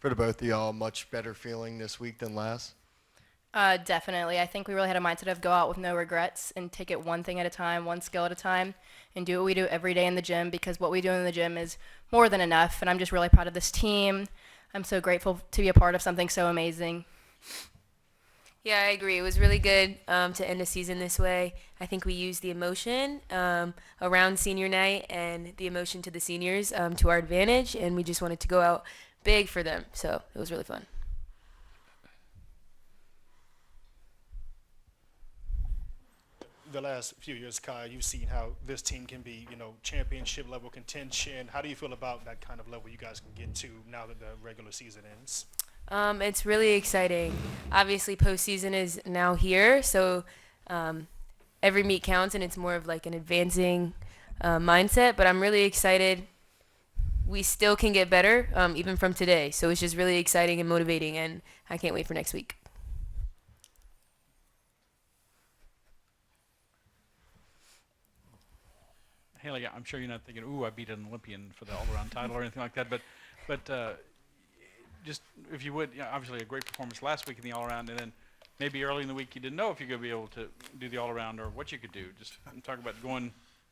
for the both of y'all, much better feeling this week than last? Definitely. I think we really had a mindset of go out with no regrets and take it one thing at a time, one skill at a time, and do what we do every day in the gym because what we do in the gym is more than enough. And I'm just really proud of this team. I'm so grateful to be a part of something so amazing. Yeah, I agree. It was really good to end the season this way. I think we used the emotion around senior night and the emotion to the seniors to our advantage, and we just wanted to go out big for them. So it was really fun. The last few years, Kai, you've seen how this team can be, championship level contention. How do you feel about that kind of level you guys can get to now that the regular season ends? It's really exciting. Obviously, postseason is now here, so every meet counts, and it's more of like an advancing mindset. But I'm really excited. We still can get better, even from today. So it's just really exciting and motivating, and I can't wait for next week. Haleigh, I'm sure you're not thinking, "Ooh, I beat an Olympian for the all-around title" or anything like that. But just if you would, obviously a great performance last week in the all-around, and then maybe early in the week you didn't know if you're going to be able to do the all-around or what you could do. Just talk about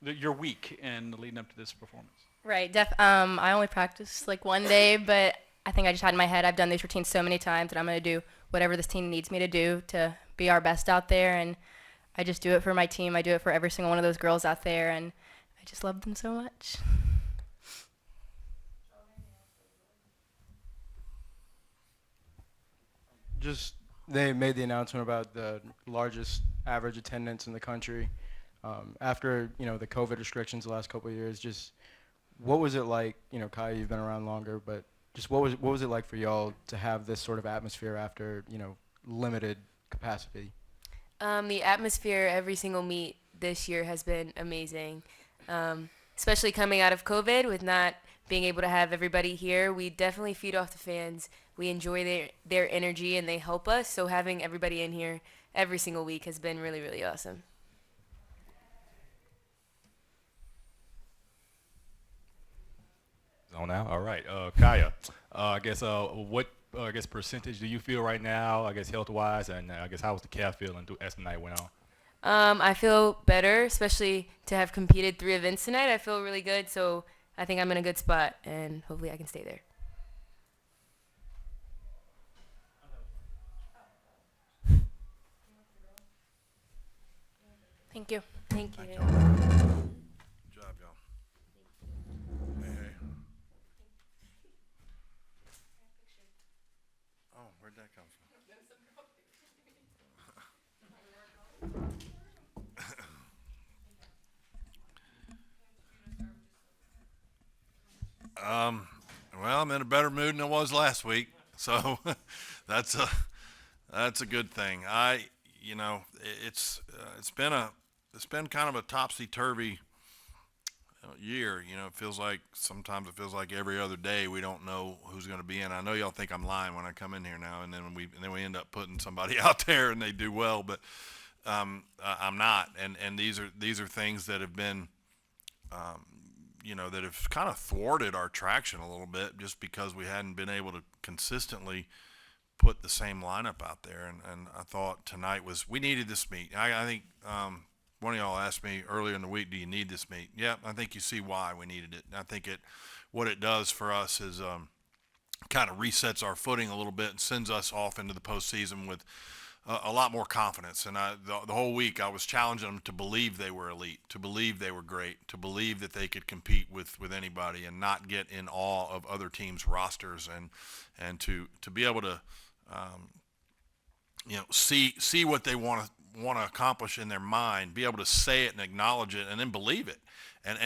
your week and leading up to this performance. Right. I only practiced like one day, but I think I just had in my head I've done these routines so many times that I'm going to do whatever this team needs me to do to be our best out there. And I just do it for my team. I do it for every single one of those girls out there, and I just love them so much. Just they made the announcement about the largest average attendance in the country after the COVID restrictions the last couple of years. Just what was it like? Kai, you've been around longer, but just what was it like for y'all to have this sort of atmosphere after limited capacity? The atmosphere every single meet this year has been amazing, especially coming out of COVID with not being able to have everybody here. We definitely feed off the fans. We enjoy their energy, and they help us. So having everybody in here every single week has been really, really awesome. On now, all right. Kiya, I guess what I guess percentage do you feel right now? I guess health wise, and I guess how was the calf feeling as the night went on? I feel better, especially to have competed 3 events tonight. I feel really good, so I think I'm in a good spot, and hopefully I can stay there. Thank you. Thank you. Good job, y'all. Hey, hey. Oh, where'd that come from? Well, I'm in a better mood than I was last week, so that's a good thing. It's been kind of a topsy turvy year. Sometimes it feels like every other day we don't know who's going to be in. I know y'all think I'm lying when I come in here now, and then we end up putting somebody out there and they do well, but I'm not. And these are things that have been that have kind of thwarted our traction a little bit just because we hadn't been able to consistently put the same lineup out there. And I thought tonight we needed this meet. I think one of y'all asked me earlier in the week, do you need this meet? Yeah, I think you see why we needed it. And I think what it does for us is kind of resets our footing a little bit and sends us off into the postseason with a lot more confidence. And the whole week I was challenging them to believe they were elite, to believe they were great, to believe that they could compete with anybody and not get in awe of other teams' rosters, and to be able to see what they want to accomplish in their mind, be able to say it and acknowledge it, and then believe it. And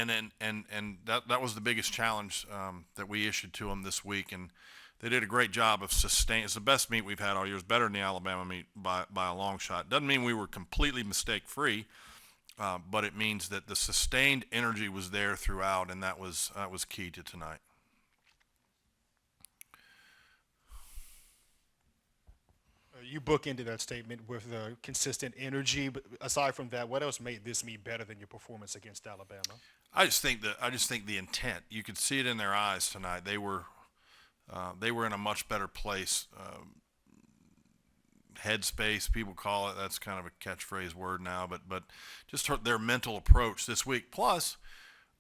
that was the biggest challenge that we issued to them this week, and they did a great job of sustaining. It's the best meet we've had all year. It's better than the Alabama meet by a long shot. Doesn't mean we were completely mistake-free, but it means that the sustained energy was there throughout, and that was key to tonight. You bookended that statement with the consistent energy, but aside from that, what else made this meet better than your performance against Alabama? I just think the intent. You could see it in their eyes tonight. They were they were in a much better place. Headspace, people call it. That's kind of a catchphrase word now, but just their mental approach this week. Plus,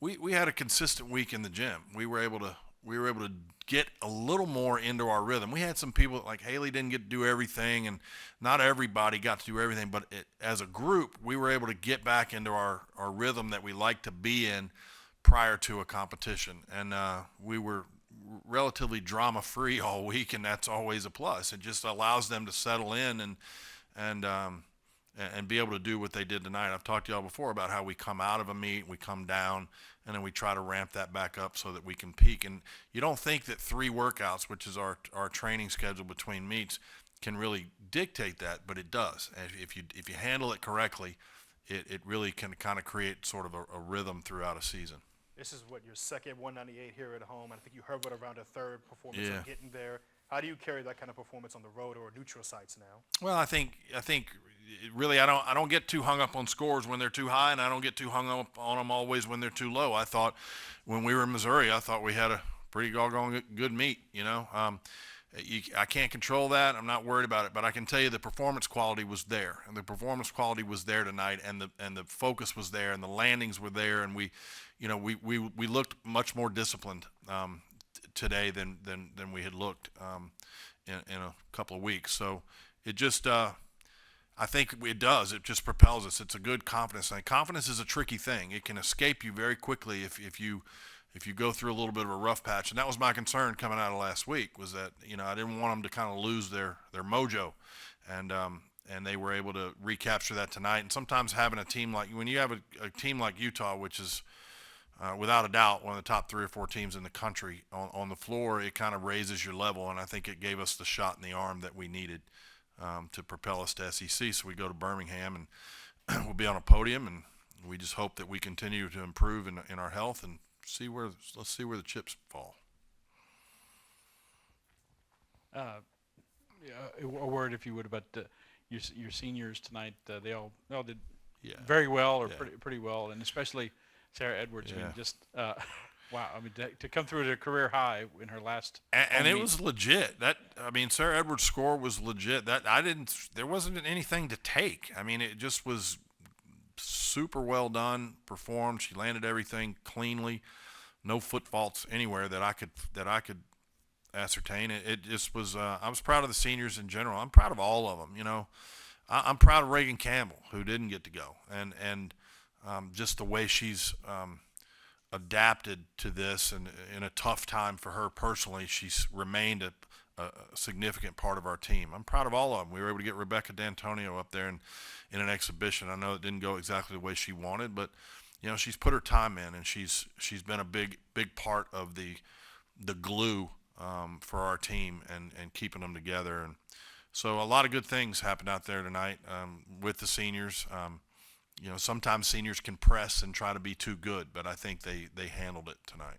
we had a consistent week in the gym. We were able to get a little more into our rhythm. We had some people like Haleigh didn't get to do everything, and not everybody got to do everything. But as a group, we were able to get back into our rhythm that we like to be in prior to a competition, and we were relatively drama-free all week, and that's always a plus. It just allows them to settle in and be able to do what they did tonight. I've talked to y'all before about how we come out of a meet, we come down, and then we try to ramp that back up so that we can peak. And you don't think that 3 workouts, which is our training schedule between meets, can really dictate that, but it does. And if you handle it correctly, it really can kind of create sort of a rhythm throughout a season. This is what your second 198 here at home. I think you hovered around a third performance Yeah. of getting there. How do you carry that kind of performance on the road or neutral sites now? Well, I think really I don't get too hung up on scores when they're too high, and I don't get too hung up on them always when they're too low. I thought when we were in Missouri, I thought we had a pretty doggone good meet. I can't control that. I'm not worried about it, but I can tell you the performance quality was there, and the performance quality was there tonight, and the focus was there, and the landings were there, and we looked much more disciplined today than we had looked in a couple of weeks. So it just I think it does. It just propels us. It's a good confidence thing. Confidence is a tricky thing. It can escape you very quickly if you go through a little bit of a rough patch. And that was my concern coming out of last week, was that I didn't want them to kind of lose their mojo, and they were able to recapture that tonight. And sometimes having a team like when you have a team like Utah, which is without a doubt one of the top 3 or 4 teams in the country on the floor, it kind of raises your level, and I think it gave us the shot in the arm that we needed to propel us to SEC. So we go to Birmingham, and we'll be on a podium, and we just hope that we continue to improve in our health, and let's see where the chips fall. A word, if you would, about your seniors tonight. They all did very well, or pretty well, and especially Sarah Edwards. I mean, just wow. I mean, to come through at a career high in her last and it was legit. Sarah Edwards' score was legit. There wasn't anything to take. I mean, it just was super well done, performed. She landed everything cleanly, no foot faults anywhere that I could ascertain. It just was. I was proud of the seniors in general. I'm proud of all of them. I'm proud of Reagan Campbell, who didn't get to go, and just the way she's adapted to this, and in a tough time for her personally, she's remained a significant part of our team. I'm proud of all of them. We were able to get Rebecca D'Antonio up there in an exhibition. I know it didn't go exactly the way she wanted, but she's put her time in, and she's been a big part of the glue for our team and keeping them together. And so a lot of good things happened out there tonight with the seniors. Sometimes seniors can press and try to be too good, but I think they handled it tonight.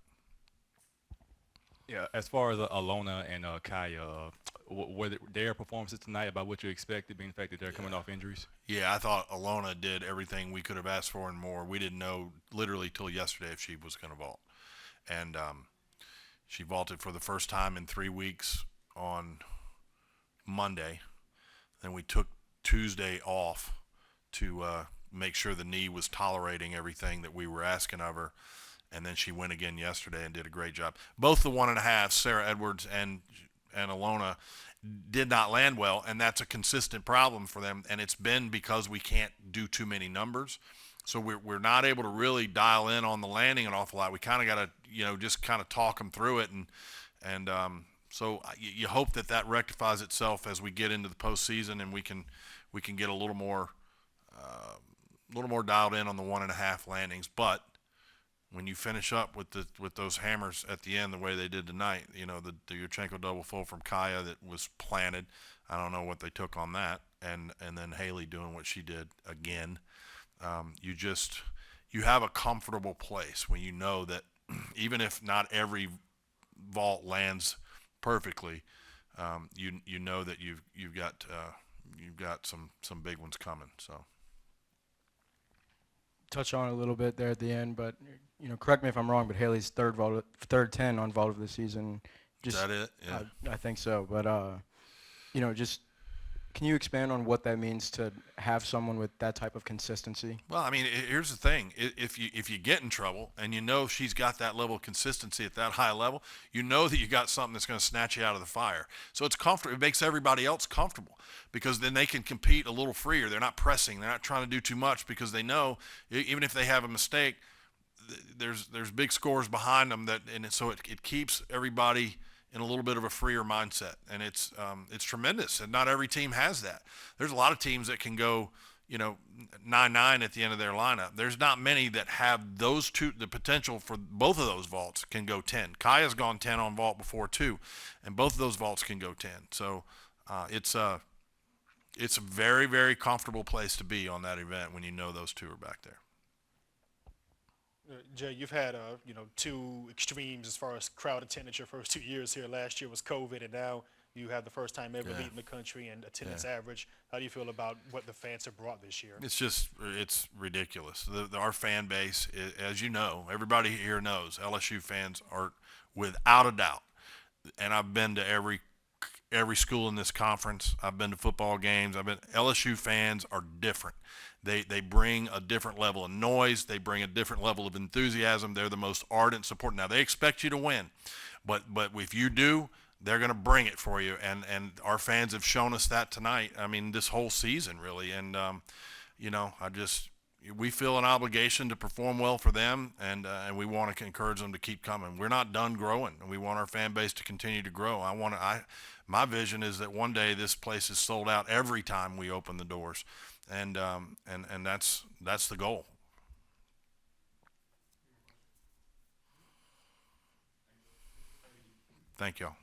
Yeah, as far as Alona and Kiya, were their performances tonight about what you expected, being the fact that they're coming off injuries? Yeah, I thought Alona did everything we could have asked for and more. We didn't know literally till yesterday if she was going to vault. And she vaulted for the first time in 3 weeks on Monday. Then we took Tuesday off to make sure the knee was tolerating everything that we were asking of her. And then she went again yesterday and did a great job. Both the 1.5, Sarah Edwards and Alona, did not land well, and that's a consistent problem for them. And it's been because we can't do too many numbers. So we're not able to really dial in on the landing an awful lot. We kind of got to, just kind of talk them through it. And so you hope that rectifies itself as we get into the postseason, and we can get a little more dialed in on the 1.5 landings. But when you finish up with those hammers at the end the way they did tonight, the Yurchenko double full from Kiya that was planted, I don't know what they took on that, and then Haleigh doing what she did again. You have a comfortable place when you know that even if not every vault lands perfectly, you know that you've got some big ones coming. So. Touch on it a little bit there at the end, but correct me if I'm wrong, but Haleigh's third 10 on vault of the season. Is Just that it? Yeah. I think so, but just can you expand on what that means to have someone with that type of consistency? Well, I mean, here's the thing: if you get in trouble and you know she's got that level of consistency at that high level, you know that you got something that's going to snatch you out of the fire. So it's comfortable. It makes everybody else comfortable because then they can compete a little freer. They're not pressing. They're not trying to do too much because they know even if they have a mistake, there's big scores behind them so it keeps everybody in a little bit of a freer mindset, and it's tremendous. And not every team has that. There's a lot of teams that can go 9-9 at the end of their lineup. There's not many that have those two. The potential for both of those vaults can go 10. Kiya's gone 10 on vault before too, and both of those vaults can go 10. So it's a very, very comfortable place to be on that event when you know those two are back there. Jay, you've had two extremes as far as crowd attendance your first 2 years here. Last year was COVID, and now you have the first time ever Yeah. leading the country in attendance Yeah. average. How do you feel about what the fans have brought this year? It's ridiculous. Our fan base, as you know, everybody here knows, LSU fans are without a doubt. And I've been to every school in this conference. I've been to football games. LSU fans are different. They bring a different level of noise. They bring a different level of enthusiasm. They're the most ardent support. Now they expect you to win, but if you do, they're going to bring it for you. And our fans have shown us that tonight. I mean, this whole season really. And we feel an obligation to perform well for them, and we want to encourage them to keep coming. We're not done growing, and we want our fan base to continue to grow. My vision is that one day this place is sold out every time we open the doors, and that's the goal. Thank y'all.